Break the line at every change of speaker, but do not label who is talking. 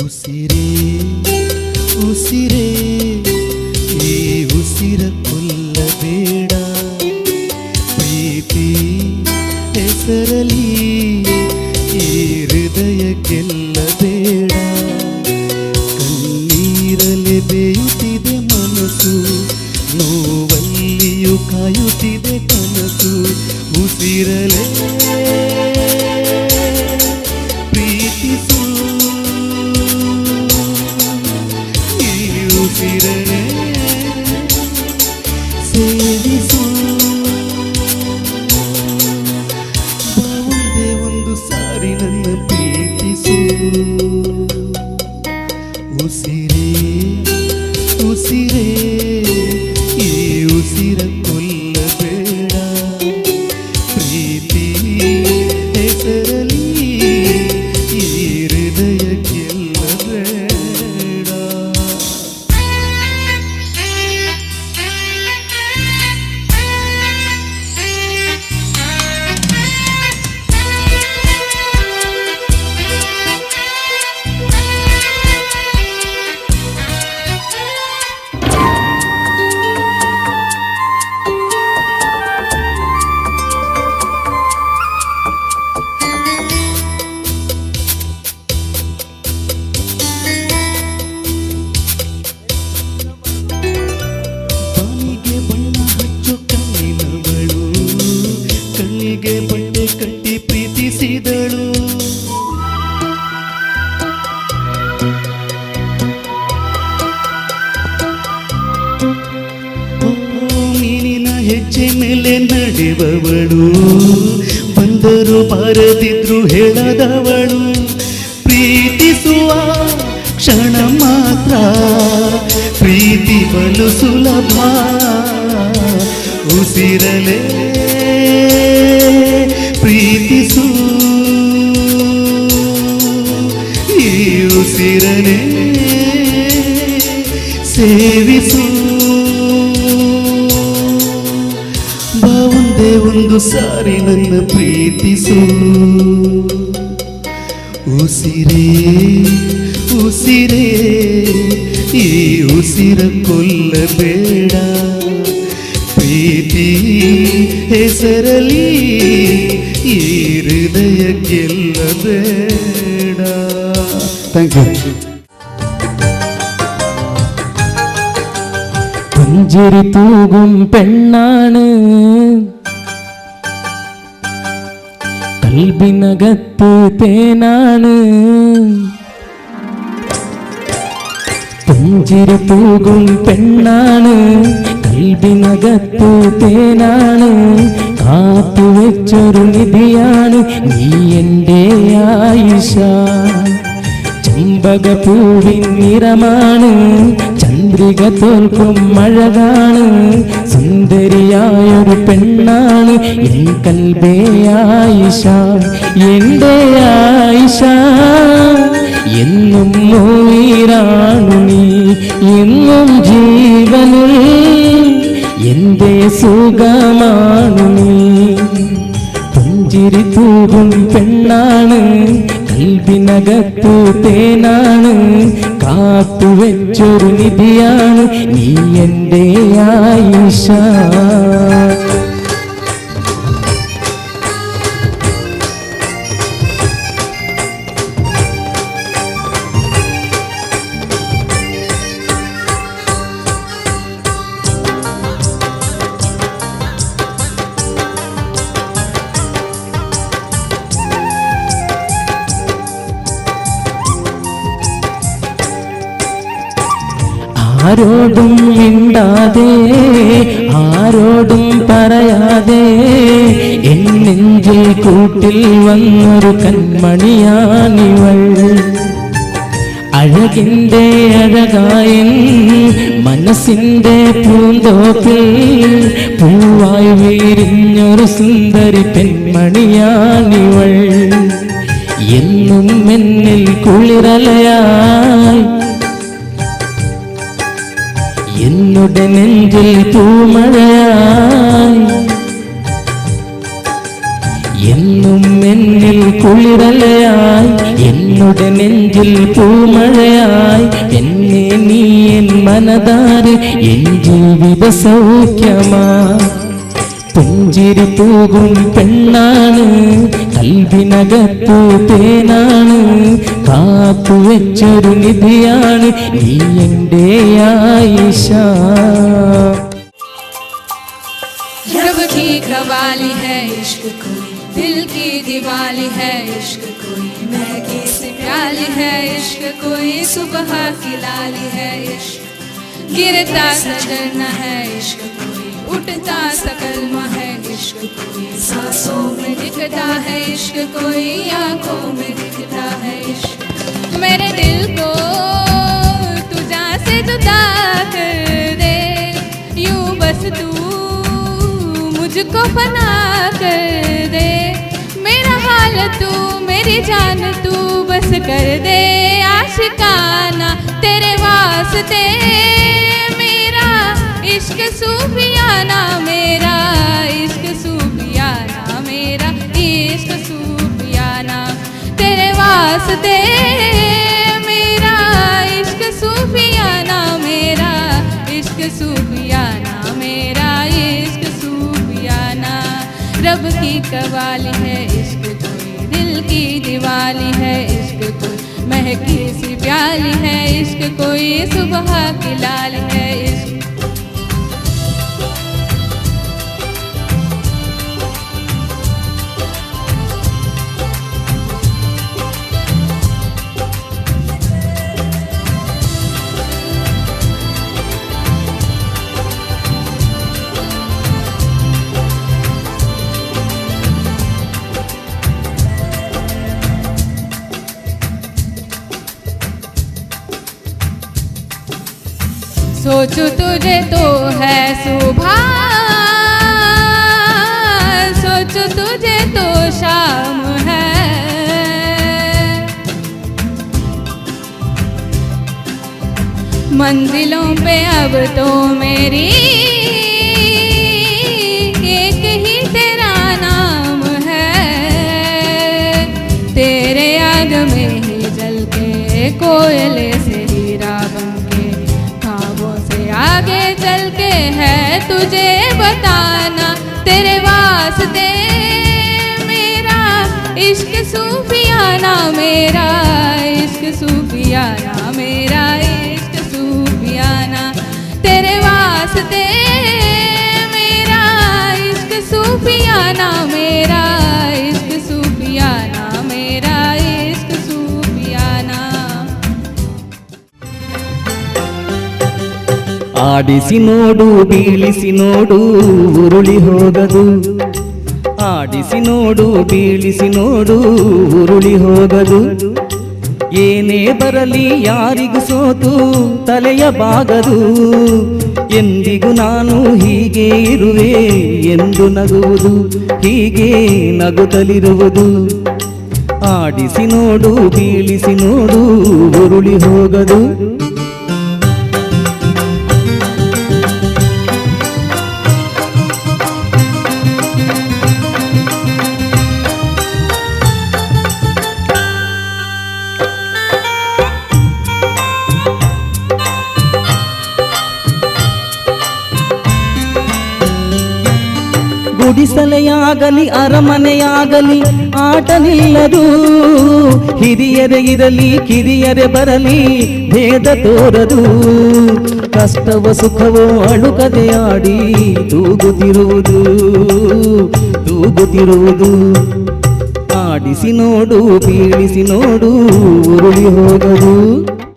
ಉಸಿರೇ ಉಸಿರೇ ಈ ಉಸಿರ ಕೊಲ್ಲಬೇಡ, ಪ್ರೀತಿ ಹೆಸರಲಿ ಈ ಹೃದಯ ಗೆಲ್ಲಬೇಡ. ಕಣ್ಣೀರಲೆ ಬೇಯುತ್ತಿದೆ ಮನಸ್ಸು, ನೋವಲ್ಲಿಯೂ ಕಾಯುತ್ತಿದೆ ಕನಸು. ಉಸಿರಲೇ ಪ್ರೀತಿಸು, ಈ ಉಸಿರಲೇ ಸೇವಿಸು. ಒಂದೇ ಒಂದು ಸಾರಿ ನನ್ನ ಪ್ರೀತಿಸು. ಉಸಿರೇ ಉಸಿರೇ ಈ ಉಸಿರ ಕೊಲ್ಲಬೇಡ, ಪ್ರೀತಿ ಹೆಸರಲಿ ಈ ಹೃದಯ ಗೆಲ್ಲಬೇಡ. ಕಣ್ಣಿಗೆ ಬಟ್ಟೆ ಕಟ್ಟಿ ಪ್ರೀತಿಸಿದಳು, ಮೀನಿನ ಹೆಜ್ಜೆ ಮೇಲೆ ನಡೆಯುವವಳು, ಬಂದರು ಬಾರದಿದ್ರು ಹೇಳದವಳು. ಪ್ರೀತಿಸುವ ಕ್ಷಣ ಮಾತ್ರ ಪ್ರೀತಿ ಬಲು ಸುಲಭ, ಉಸಿರಲೇ ಪ್ರೀತಿಸು, ಈ ಉಸಿರನೇ ಸೇವಿಸು. ಒಂದೇ ಒಂದು ಸಾರಿ ನನ್ನ ಪ್ರೀತಿಸು. ಉಸಿರೇ ಉಸಿರೇ ಈ ಉಸಿರ ಕೊಲ್ಲಬೇಡ, ಪ್ರೀತಿ ಹೆಸರಲಿ ಈ ಹೃದಯ ಗೆಲ್ಲಬೇಡ. Thank you.
പുഞ്ചിരി തൂകും പെണ്ണാണ്, കൽബിനകത്ത് തേനാണ്. പുഞ്ചിരി തൂകും പെണ്ണാണ്, കൽബിനകത്ത് തേനാണ്. കാത്തുവെച്ചൊരു നിധിയാണ് നീ എൻ്റെ ആയിഷ. ചെമ്പകപ്പൂവിൻ നിറമാണ്, ചന്ദ്രിക തോൽക്കും അഴകാണ്. സുന്ദരിയായൊരു പെണ്ണാണ് എൻ കൽബേ ആയിഷ, എൻ്റെ ആയിഷ. എന്നും ഉയിരാണു നീ, എന്നും ജീവനിൽ എൻ്റെ സുഖമാണു നീ. പുഞ്ചിരി തൂകും പെണ്ണാണ്, കൽബിനകത്തു തേനാണ്. കാത്തുവെച്ചൊരു നിധിയാണ് നീ എൻ്റെ ആയിഷ. ആരോടും മിണ്ടാതെ ആരോടും പറയാതെ എൻ നെഞ്ചിൽ കൂട്ടിൽ വന്നൊരു കൺമണിയാണിവൾ. അഴകിൻ്റെ അഴകായ മനസ്സിൻ്റെ പൂന്തോപ്പിൽ പൂവായി വിരിഞ്ഞൊരു സുന്ദരി പെൺമണിയാണിവൾ. എന്നും എന്നിൽ കുളിരലയായി, എന്നുടെ നെഞ്ചിൽ പൂമഴയായി. എന്നും എന്നിൽ കുളിരലയായി എന്നുടെ നെഞ്ചിൽ പൂമഴയായി എന്നെ നീ എൻ മനതാര് എൻ ജീവിത സൗഖ്യമാ പുഞ്ചിരി തൂകും പെണ്ണാണ് കൽവിനകത്തു തേനാണ് കാത്തുവെച്ചൊരു നിധിയാണ് നീ എൻ്റെ ആയിഷ
रब की कवाली है इश्क कोई दिल की दिवाली है इश्क कोई महकी सी प्याली है इश्क कोई सुबह की लाली है इश्क गिरता सा झरना है इश्क कोई उठता सा कलमा है इश्क कोई सांसों में दिखता है इश्क कोई आंखों में दिखता है इश्क मेरे दिल को तू जान से जुदा कर दे यूं बस तू मुझको फना कर दे मेरा हाल तू मेरी जान तू बस कर दे आशिकाना तेरे वास्ते मेरा इश्क सूफियाना मेरा इश्क सूफियाना मेरा इश्क सूफियाना तेरे वास्ते मेरा इश्क सूफियाना मेरा इश्क सूफियाना मेरा इश्क सूफियाना रब की कवाली है इश्क कोई दिल की दिवाली है इश्क कोई महकी सी प्याली है इश्क कोई सुबह की लाली है इश्क सोचो तुझे तो है सुबह सोचो तुझे तो शाम है मंजिलों पे अब तो मेरी एक ही तेरा नाम है तेरे आग में ही जल के कोयले से हीरा बन आगे चल के है तुझे बताना तेरे वास्ते मेरा इश्क सूफियाना मेरा इश्क सूफियाना मेरा इश्क सूफियाना तेरे वास्ते मेरा इश्क सूफियाना मेरा इश्क सूफियाना मेरा इश्क सूफियाना
ಆಡಿಸಿ ನೋಡು ಬೀಳಿಸಿ ನೋಡು ಉರುಳಿ ಹೋಗದು ಆಡಿಸಿ ನೋಡು ಬೀಳಿಸಿ ನೋಡು ಉರುಳಿ ಹೋಗದು ಏನೇ ಬರಲಿ ಯಾರಿಗೂ ಸೋತು ತಲೆಯ ಬಾಗದು ಎಂದಿಗೂ ನಾನು ಹೀಗೆ ಇರುವೆ ಎಂದು ನಗುವುದು ಹೀಗೆ ನಗುತ್ತಲಿರುವುದು ಆಡಿಸಿ ನೋಡು ಬೀಳಿಸಿ ನೋಡು ಉರುಳಿ ಹೋಗದು ಗುಡಿಸಲೆಯಾಗಲಿ ಅರಮನೆಯಾಗಲಿ ಆಟ ನಿಲ್ಲದು ಹಿರಿಯರೇ ಇರಲಿ ಕಿರಿಯರೇ ಬರಲಿ ಭೇದ ತೋರದು ಕಷ್ಟವ ಸುಖವೋ ಅಳುಕದೆ ಆಡಿ ತೂಗುತ್ತಿರುವುದು ಆಡಿಸಿ ನೋಡು ಬೀಳಿಸಿ ನೋಡು ಉರುಳಿ ಹೋಗದು